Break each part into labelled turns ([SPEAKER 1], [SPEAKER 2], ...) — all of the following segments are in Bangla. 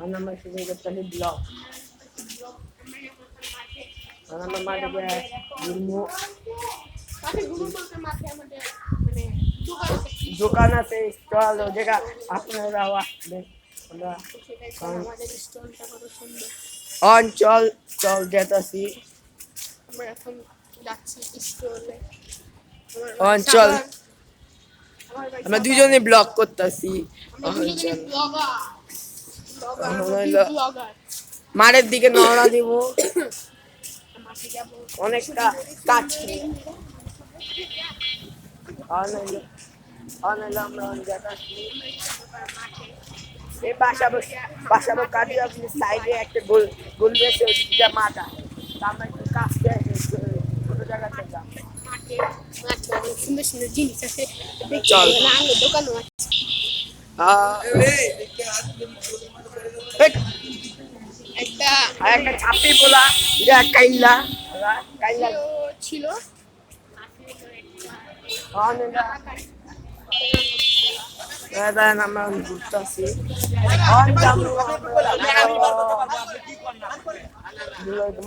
[SPEAKER 1] আমরা শুরু করতেছি ব্লগ আমরা মাঠে গিয়ে ঘুরবো দোকান আছে স্টল ও জায়গা আপনারাও আসবেন আমরা অঞ্চল চল যেতেছি
[SPEAKER 2] আমরা এখন যাচ্ছি স্টলে
[SPEAKER 1] অঞ্চল আমরা দুজনে ব্লগ করতেছি মাঠের দিকে নড়া দিব অনেকটা কাছে আমরা যাচ্ছি এই পাশাপাশি কাটি আপনি সাইডে একটা গোল গেছে ওইটা মাঠ আছে আমরা একটু কাছে ছোট জায়গাতে যাব
[SPEAKER 2] সুন্দর সুন্দর জিনিস আছে
[SPEAKER 1] চল
[SPEAKER 2] দোকানও আছে একটা
[SPEAKER 1] ছাপি পোলা এটা কাইল্লা
[SPEAKER 2] ছিল
[SPEAKER 1] আমরা ঘুরতেছি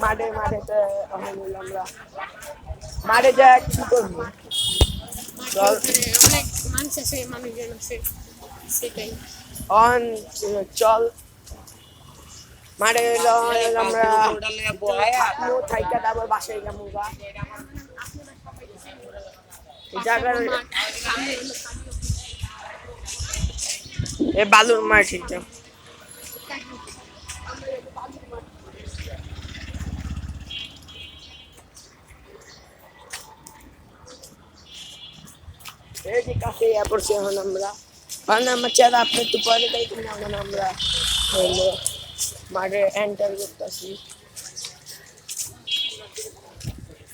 [SPEAKER 1] মাঠে মাঠেতে আমরা মাঠে যা কি করবো
[SPEAKER 2] অনেক মানুষ আছে মানুষজন আছে সেটাই
[SPEAKER 1] চল মাঠে আমরা থাইকা তারপর বাসায় যাবো জায়গার এ বালুর মাঠ এটা এই যে কাছে পড়ছি এখন আমরা আমার চেহারা আপনি একটু পরে তাই এখন আমরা হইলো মাঠে এন্টার করতেছি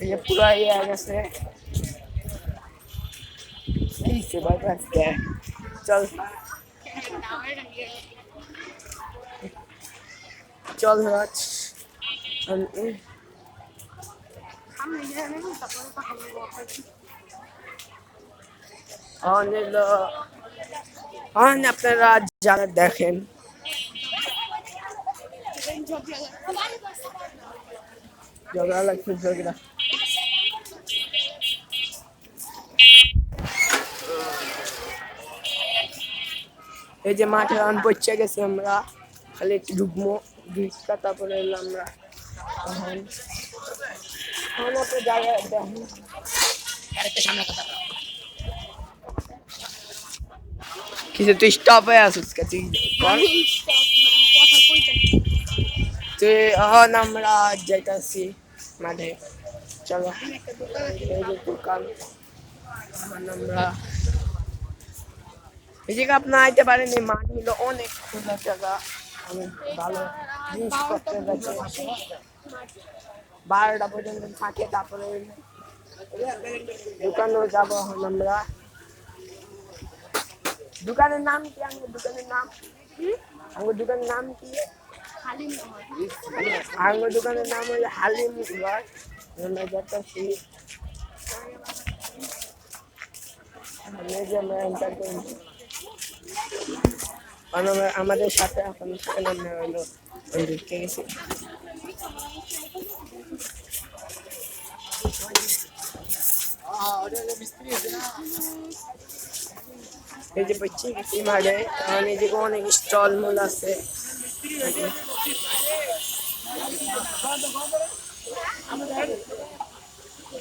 [SPEAKER 1] এই যে পুরো ইয়ে গেছে চল চল রাজ আপনারা যারা দেখেন ঝগড়া লাগছে ঝগড়া এই যে মাঠে রান পড়ছে গেছি আমরা খালি একটু ঢুকবো ঢুকা তারপরে এলাম আমরা কিছু তুই স্টপ হয়ে আসিস কাছে তুই এখন আমরা যাইতাছি মাঠে চলো এই যে দোকান আমরা এই জায়গা আপনার আইতে পারেনি মাঠ হলো অনেক খোলা জায়গা অনেক ভালো জিনিসপত্র আছে 12টা পর্যন্ত থাকে তারপরে দোকানে যাবো এখন আমরা দোকানের নাম কি আমার দোকানের নাম কি আমার দোকানের নাম হলো হালিম ঘর আমরা যাচ্ছি আমাদের সাথে এখন আমরা হলো দেখতে গেছি এই যে পড়ছি গেছি মাঠে এই যে অনেক স্টল মূল আছে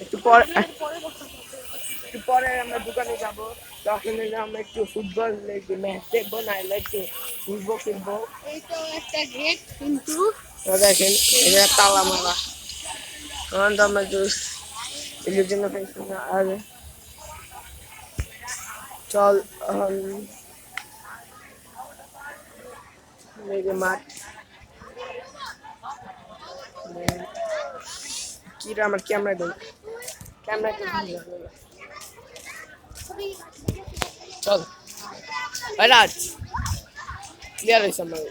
[SPEAKER 1] একটু পরে আমরা দোকানে যাবো তখন আমরা একটু ফুটবল ম্যাচ দেখবো না একটু ঘুরবো ফিরবো দেখেন এটা তালা মারা তখন তো আমরা এর জন্য আর চল মাঠ কি আমার ক্যামেরা চল রাজ ক্লিয়ার হয়েছে আমার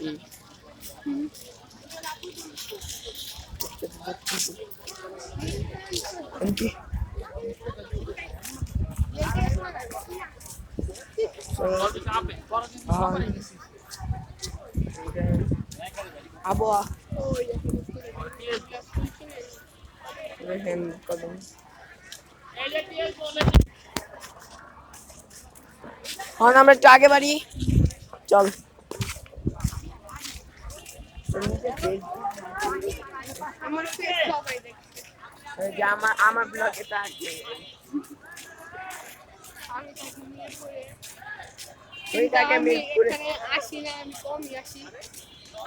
[SPEAKER 1] আবহাওয়া
[SPEAKER 2] ওই দেখেন
[SPEAKER 1] দেখেন কদম এখন আমরা একটু আগে বাড়ি চল
[SPEAKER 2] আমার ফেস সবাই দেখছে
[SPEAKER 1] এই যে আমার ব্লগে থাকবে
[SPEAKER 2] আমি থাকি মিরপুরে
[SPEAKER 1] ওইটাকে
[SPEAKER 2] আমি
[SPEAKER 1] মিরপুরে
[SPEAKER 2] এখানে আসি না আমি কমই আসি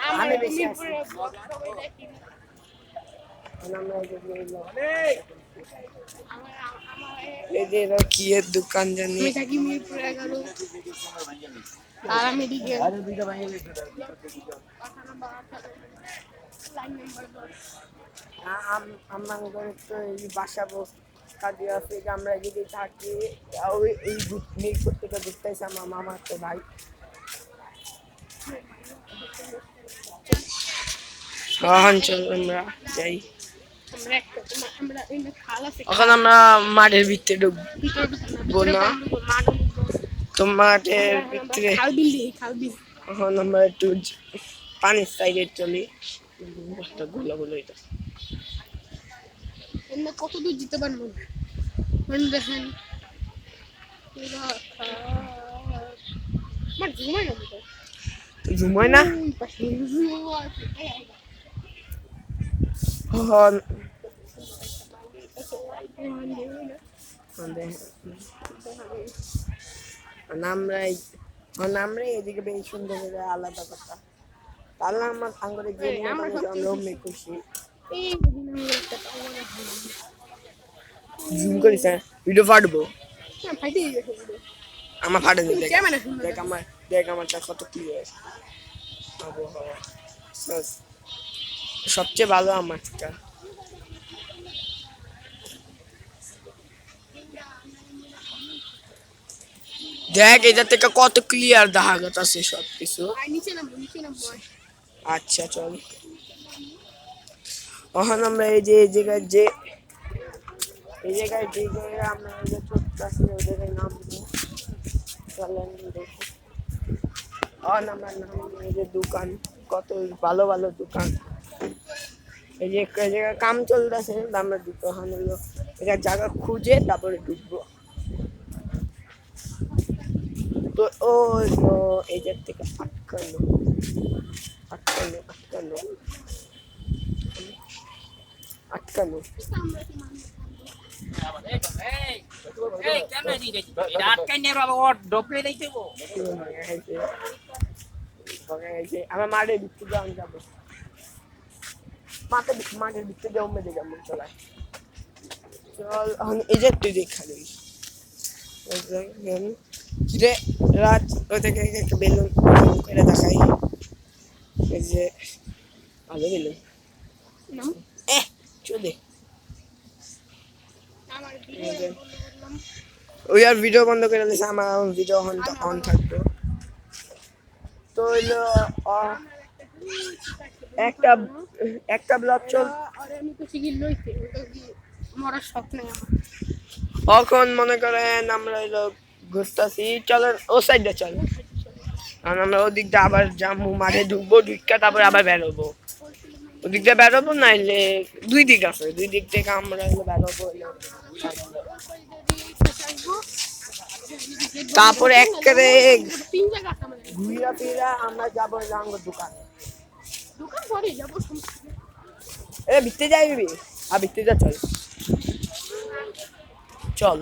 [SPEAKER 1] আমি
[SPEAKER 2] আমার
[SPEAKER 1] বেশি আসি।
[SPEAKER 2] মিরপুরে ব্লগ সবাই দেখি
[SPEAKER 1] এখন আমরা এই যে
[SPEAKER 2] আমার আমার
[SPEAKER 1] এই যে এরা কি এর দোকান জানি
[SPEAKER 2] আমি থাকি মিরপুরে 11 তারা মেডিকেল লাইন নাম্বার 10
[SPEAKER 1] আমার তো এই বাসাবো কাজে আছে যে আমরা এদিকে থাকি ওই এই মিরপুর থেকে ঘুরতেছে আমার মামা তো ভাই এখন চল আমরা যাই
[SPEAKER 2] আমরা একটা আমরা এই খালা থেকে
[SPEAKER 1] এখন আমরা মাঠের ভিতরে ঢুকবো
[SPEAKER 2] ভিতরে ঢুকবো
[SPEAKER 1] না।
[SPEAKER 2] মাঠ
[SPEAKER 1] তো মাঠের ভিতরে
[SPEAKER 2] খাল বিল দেখি খাল বিল
[SPEAKER 1] এখন আমরা একটু পানির সাইডে চলি গুলো গুলো এটা
[SPEAKER 2] এমনি কত দূর যেতে পারবো মানে দেখেন আমার ঘুমাই না তো
[SPEAKER 1] ঘুমায় না এখন আমরা এদিকে বেশ সুন্দর করে আলাদা কথা তাহলে আমার আঙ্গুরে যে
[SPEAKER 2] আমরা সব
[SPEAKER 1] আমরা অমনি খুশি
[SPEAKER 2] এই
[SPEAKER 1] জুম করিস ভিডিও ফাটবো
[SPEAKER 2] ফাইটে গেছে
[SPEAKER 1] আমার ফাটে নি দেখ
[SPEAKER 2] ক্যামেরা সুন্দর
[SPEAKER 1] দেখ আমারটা কত ক্লিয়ার আবহাওয়া বাস। সবচেয়ে ভালো আমারটা দেখ এটা থেকে কত ক্লিয়ার দেখা যাচ্ছে সবকিছু
[SPEAKER 2] নিচে নামবো
[SPEAKER 1] আচ্ছা চল এখন আমরা এই জায়গায় যে আমরা এই যে ছোট্ট আছে ওই জায়গায় নামবো চলেন দেখি এখন আমরা নামবো এই যে দোকান কত ভালো ভালো দোকান এই জায়গায় কাম চলতেছে আমরা ঢুকবো এখন হলো এটা জায়গা খুঁজে তারপরে ঢুকবো তো ওই তো এই জায়গা থেকে আটকানো আমরা মাঠের ভিতরে যাবো মাঠের ভিতরে যাবো মেরে যাবো চলাই চল এখন এই যে তুই দেখা দিস রে রাত ওই থেকে একটা বেলুন করে দেখাই এই যে ভালো বেলুন চলে
[SPEAKER 2] আমার ভিডিও
[SPEAKER 1] ওই আর ভিডিও বন্ধ করে দিয়েছে আমার ভিডিও অন থাকতো তো হইলো একটা ব্লগ চল
[SPEAKER 2] আর আমি তো শিখি লইতে মরার শখ নাই আমার
[SPEAKER 1] এখন মনে করেন আমরা হইলো ঘুরতেছি চলো ও সাইডে চল কারণ আমরা ওদিক দিয়ে আবার যাবো মাঠে ঢুকবো ঢুকা তারপর আবার বেরোবো ওদিক দিয়ে বেরোবো নাইলে দুই দিক আছে দুই দিক থেকে আমরা বেরোবো তারপরে একেবারে ঘুরা ফিরা আমরা যাবো রাঙ্গর দোকানে
[SPEAKER 2] দোকান পরে যাবো
[SPEAKER 1] ভিতরে যাইবি আর ভিতরে যা চল চল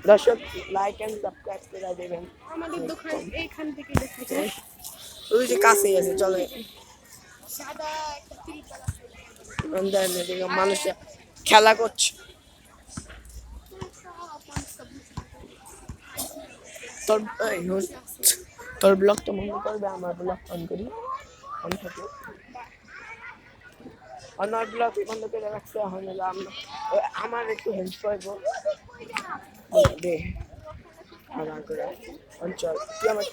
[SPEAKER 1] দর্শক লাইক এন্ড সাবস্ক্রাইব করে দেবেন
[SPEAKER 2] আমাদের দোকান এইখান থেকে দেখা যায়
[SPEAKER 1] ওই যে কাছেই আছে চলে
[SPEAKER 2] সাদা একটা ত্রিপল
[SPEAKER 1] মানুষ খেলা করছে তোর তোর ব্লগ তো বন্ধ করবে আমার ব্লগ অন করি অন থাকে আমার ব্লগ বন্ধ করে রাখতে হয় না আমার একটু হেল্প করবো দে আমার করে অঞ্চল তুই আমার